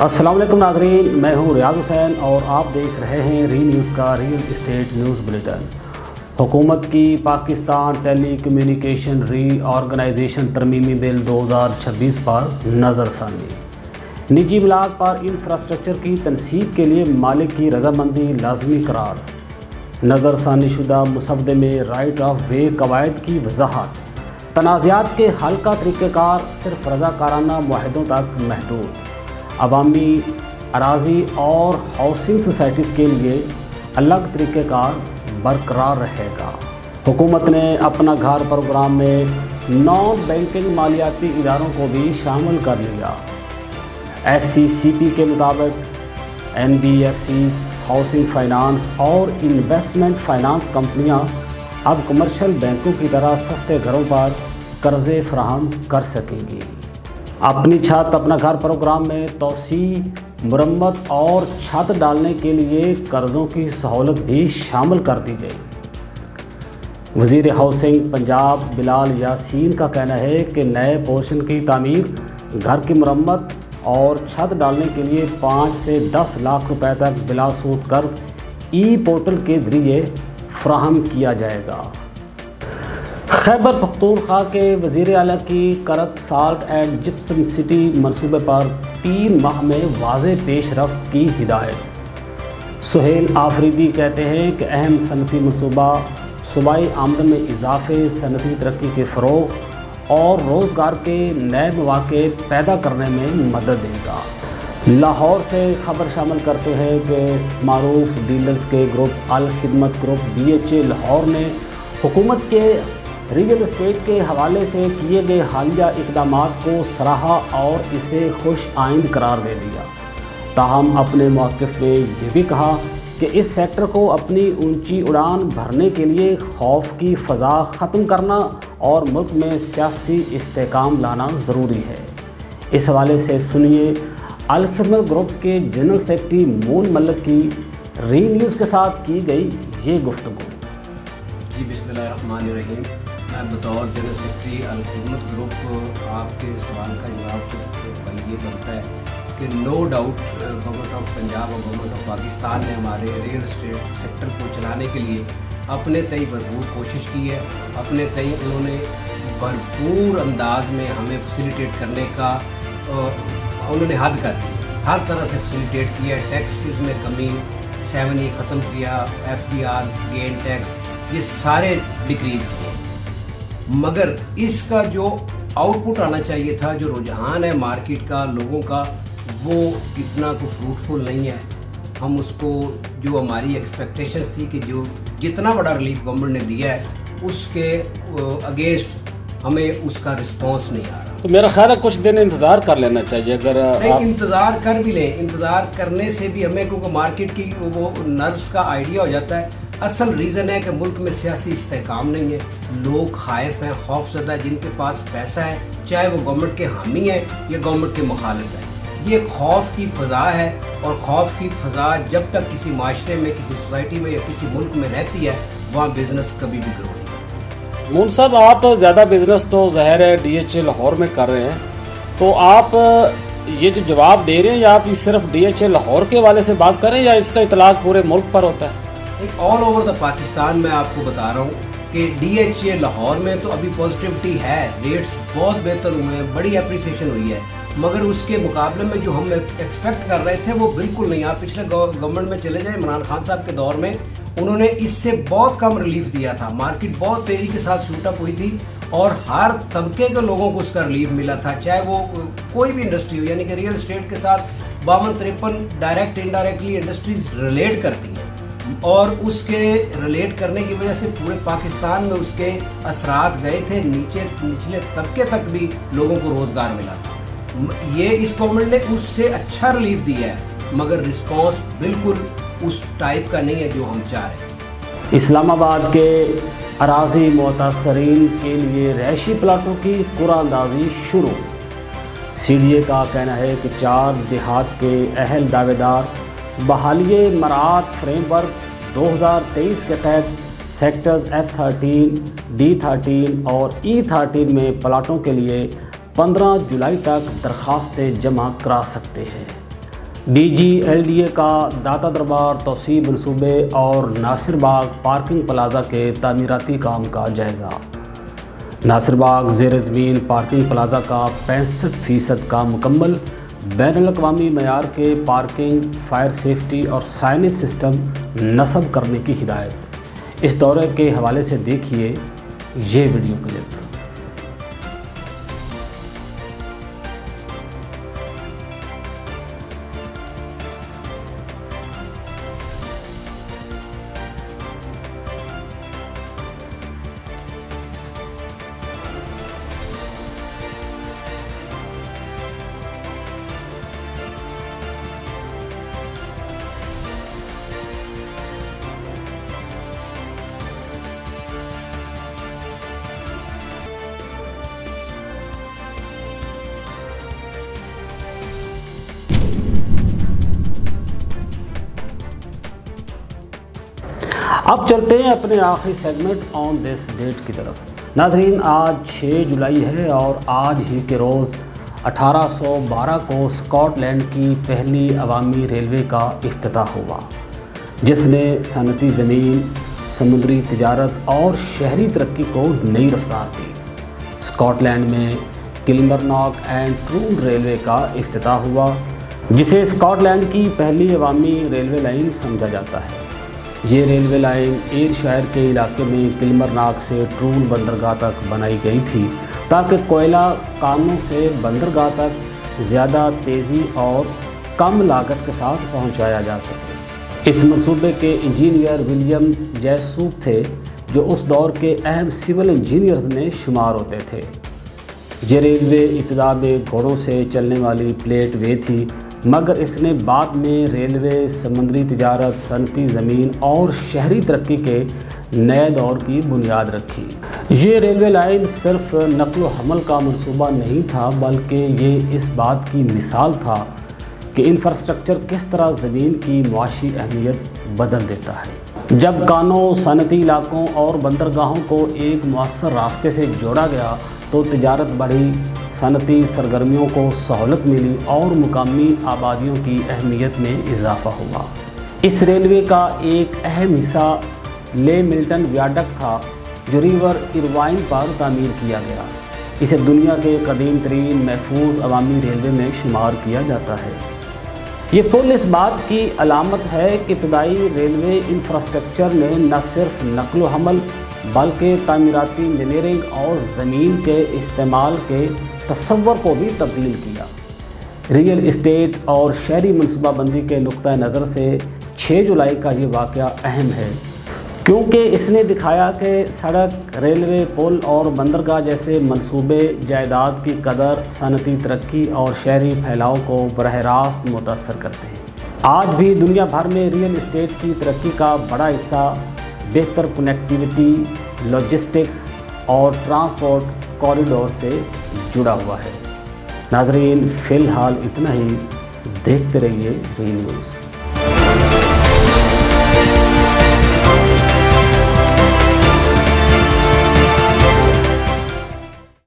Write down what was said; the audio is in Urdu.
السلام علیکم ناظرین، میں ہوں ریاض حسین اور آپ دیکھ رہے ہیں ری نیوز کا ریئل اسٹیٹ نیوز بلیٹن۔ حکومت کی پاکستان ٹیلی کمیونیکیشن ری آرگنائزیشن ترمیمی بل 2026 پر نظر ثانی۔ نجی املاک پر انفراسٹرکچر کی تنصیب کے لیے مالک کی رضامندی لازمی قرار۔ نظر ثانی شدہ مسودے میں رائٹ آف وے قواعد کی وضاحت۔ تنازعات کے حل کا طریقہ کار صرف رضاکارانہ معاہدوں تک محدود۔ عوامی اراضی اور ہاؤسنگ سوسائٹیز کے لیے الگ طریقہ کار برقرار رہے گا۔ حکومت نے اپنا گھر پروگرام میں نان بینکنگ مالیاتی اداروں کو بھی شامل کر لیا۔ SCCP کے مطابق NBFCs، ہاؤسنگ فائنانس اور انویسٹمنٹ فائنانس کمپنیاں اب کمرشل بینکوں کی طرح سستے گھروں پر قرضے فراہم کر سکیں گی۔ اپنی چھت اپنا گھر پروگرام میں توسیع، مرمت اور چھت ڈالنے کے لیے قرضوں کی سہولت بھی شامل کر دی گئی۔ وزیر ہاؤسنگ پنجاب بلال یاسین کا کہنا ہے کہ نئے پورشن کی تعمیر، گھر کی مرمت اور چھت ڈالنے کے لیے 5 سے 10 لاکھ روپے تک بلا سود قرض پورٹل کے ذریعے فراہم کیا جائے گا۔ خیبر پختونخوا کے وزیر اعلیٰ کی کرت سالٹ اینڈ جپسم سٹی منصوبے پر 3 ماہ میں واضح پیش رفت کی ہدایت۔ سہیل آفریدی کہتے ہیں کہ اہم صنعتی منصوبہ صوبائی آمدن میں اضافے، صنعتی ترقی کے فروغ اور روزگار کے نئے مواقع پیدا کرنے میں مدد دے گا۔ لاہور سے خبر شامل کرتے ہیں کہ معروف ڈیلرز کے group Alkhidmat group DHA Lahore نے حکومت کے ریئل اسٹیٹ کے حوالے سے کیے گئے حالیہ اقدامات کو سراہا اور اسے خوش آئند قرار دے دیا۔ تاہم اپنے موقف میں یہ بھی کہا کہ اس سیکٹر کو اپنی اونچی اڑان بھرنے کے لیے خوف کی فضا ختم کرنا اور ملک میں سیاسی استحکام لانا ضروری ہے۔ اس حوالے سے سنیے الخدمت گروپ کے جنرل سیکرٹری مون ملک کی ری نیوز کے ساتھ کی گئی یہ گفتگو۔ جی بسم اللہ الرحمن الرحیم۔ میں بطور جنرل سیکرٹری الخدمت گروپ آپ کے سوال کا جواب تو یہ بنتا ہے کہ no doubt government of Punjab اور گورنمنٹ آف پاکستان نے ہمارے ریئل اسٹیٹ سیکٹر کو چلانے کے لیے اپنے تئیں بھرپور کوشش کی ہے۔ اپنے تئیں انہوں نے بھرپور انداز میں ہمیں فیسیلیٹیٹ کرنے کا انہوں نے حد کر دی، ہر طرح سے فیسیلیٹیٹ کیا۔ ٹیکسز میں کمی 7E ختم کیا، FBR گین ٹیکس، یہ سارے ڈکریز کیے، مگر اس کا جو آؤٹ پٹ آنا چاہیے تھا، جو رجحان ہے مارکیٹ کا، لوگوں کا، وہ اتنا تو فروٹفل نہیں ہے۔ ہم اس کو جو ہماری ایکسپیکٹیشنز تھی کہ جو جتنا بڑا ریلیف گورنمنٹ نے دیا ہے اس کے اگینسٹ ہمیں اس کا رسپانس نہیں آ رہا۔ تو میرا خیال ہے کچھ دن انتظار کر لینا چاہیے۔ اگر انتظار کر بھی لیں، انتظار کرنے سے بھی ہمیں کیونکہ مارکیٹ کی وہ نروس کا آئیڈیا ہو جاتا ہے۔ اصل ریزن ہے کہ ملک میں سیاسی استحکام نہیں ہے، لوگ خائف ہیں، خوف زدہ ہیں، جن کے پاس پیسہ ہے، چاہے وہ گورنمنٹ کے حامی ہیں یا گورنمنٹ کے مخالف ہیں۔ یہ خوف کی فضا ہے، اور خوف کی فضا جب تک کسی معاشرے میں، کسی سوسائٹی میں یا کسی ملک میں رہتی ہے، وہاں بزنس کبھی بھی گرو نہیں ہوتا۔ مون صاحب، آپ زیادہ بزنس تو ظاہر ہے DHA لاہور میں کر رہے ہیں، تو آپ یہ جو جواب دے رہے ہیں یا آپ صرف DHA لاہور کے حوالے سے بات کریں یا اس کا اطلاق پورے ملک پر ہوتا ہے؟ آل اوور دا پاکستان میں آپ کو بتا رہا ہوں کہ DHA لاہور میں تو ابھی پازیٹیوٹی ہے، ریٹس بہت بہتر ہوئے ہیں، بڑی اپریسیشن ہوئی ہے، مگر اس کے مقابلے میں جو ہم ایکسپیکٹ کر رہے تھے وہ بالکل نہیں۔ آپ پچھلے گورنمنٹ میں چلے جائیں، عمران خان صاحب کے دور میں انہوں نے اس سے بہت کم ریلیف دیا تھا، مارکیٹ بہت تیزی کے ساتھ شوٹ اپ ہوئی تھی اور ہر طبقے کے لوگوں کو اس کا ریلیف ملا تھا، چاہے وہ کوئی بھی انڈسٹری ہو، یعنی کہ ریئل اسٹیٹ کے ساتھ 52-53 ڈائریکٹ انڈائریکٹلی انڈسٹریز ریلیٹ کرتی ہیں، اور اس کے ریلیٹ کرنے کی وجہ سے پورے پاکستان میں اس کے اثرات گئے تھے، نچلے طبقے تک بھی لوگوں کو روزگار ملا تھا۔ یہ اس گورنمنٹ نے اس سے اچھا ریلیف دیا ہے، مگر رسپانس بالکل اس ٹائپ کا نہیں ہے جو ہم چاہ رہے ہیں۔ اسلام آباد کے اراضی متاثرین کے لیے رہائشی پلاٹوں کی قرعہ اندازی شروع۔ CDA کا کہنا ہے کہ 4 دیہات کے اہل دعوے دار بحالیہ مراعات فریم ورک 2023 کے تحت سیکٹرز F13, D13 اور E13 میں پلاٹوں کے لیے 15 جولائی تک درخواستیں جمع کرا سکتے ہیں۔ DGLDA کا داتا دربار توسیع منصوبے اور ناصر باغ پارکنگ پلازہ کے تعمیراتی کام کا جائزہ۔ ناصر باغ زیر زمین پارکنگ پلازہ کا 65% کام مکمل، بین الاقوامی معیار کے پارکنگ، فائر سیفٹی اور سائنج سسٹم نصب کرنے کی ہدایت۔ اس دورے کے حوالے سے دیکھیے یہ ویڈیو کلپ۔ اب چلتے ہیں اپنے آخری سیگمنٹ آن دس ڈیٹ کی طرف۔ ناظرین، آج 6 جولائی ہے اور آج ہی کے روز 1812 کو اسکاٹ لینڈ کی پہلی عوامی ریلوے کا افتتاح ہوا، جس نے صنعتی زمین، سمندری تجارت اور شہری ترقی کو نئی رفتار دی۔ اسکاٹ لینڈ میں کلمرناک اینڈ ٹرون ریلوے کا افتتاح ہوا، جسے اسکاٹ لینڈ کی پہلی عوامی ریلوے لائن سمجھا جاتا ہے۔ یہ ریلوے لائن ایئر شائر کے علاقے میں کلمرناک سے ٹرون بندرگاہ تک بنائی گئی تھی تاکہ کوئلہ کانوں سے بندرگاہ تک زیادہ تیزی اور کم لاگت کے ساتھ پہنچایا جا سکے۔ اس منصوبے کے انجینئر ولیم جیسوپ تھے، جو اس دور کے اہم سول انجینئرز میں شمار ہوتے تھے۔ یہ ریلوے ابتدا میں گھوڑوں سے چلنے والی پلیٹ وے تھی، مگر اس نے بعد میں ریلوے، سمندری تجارت، صنعتی زمین اور شہری ترقی کے نئے دور کی بنیاد رکھی۔ یہ ریلوے لائن صرف نقل و حمل کا منصوبہ نہیں تھا، بلکہ یہ اس بات کی مثال تھا کہ انفراسٹرکچر کس طرح زمین کی معاشی اہمیت بدل دیتا ہے۔ جب کانوں، صنعتی علاقوں اور بندرگاہوں کو ایک مؤثر راستے سے جوڑا گیا تو تجارت بڑھی، صنعتی سرگرمیوں کو سہولت ملی اور مقامی آبادیوں کی اہمیت میں اضافہ ہوا۔ اس ریلوے کا ایک اہم حصہ لے ملٹن ویاڈکٹ تھا، جو ریور ایروائن پر تعمیر کیا گیا۔ اسے دنیا کے قدیم ترین محفوظ عوامی ریلوے میں شمار کیا جاتا ہے۔ یہ پل اس بات کی علامت ہے کہ ابتدائی ریلوے انفراسٹرکچر نے نہ صرف نقل و حمل بلکہ تعمیراتی انجینئرنگ اور زمین کے استعمال کے تصور کو بھی تبدیل کیا۔ ریئل اسٹیٹ اور شہری منصوبہ بندی کے نقطہ نظر سے 6 جولائی کا یہ واقعہ اہم ہے، کیونکہ اس نے دکھایا کہ سڑک، ریلوے، پل اور بندرگاہ جیسے منصوبے جائیداد کی قدر، صنعتی ترقی اور شہری پھیلاؤ کو براہ راست متاثر کرتے ہیں۔ آج بھی دنیا بھر میں ریئل اسٹیٹ کی ترقی کا بڑا حصہ بہتر کنیکٹیوٹی، لاجسٹکس اور ٹرانسپورٹ کوریڈور سے جڑا ہوا ہے۔ ناظرین، فی الحال اتنا ہی۔ دیکھتے رہیے ری نیوز۔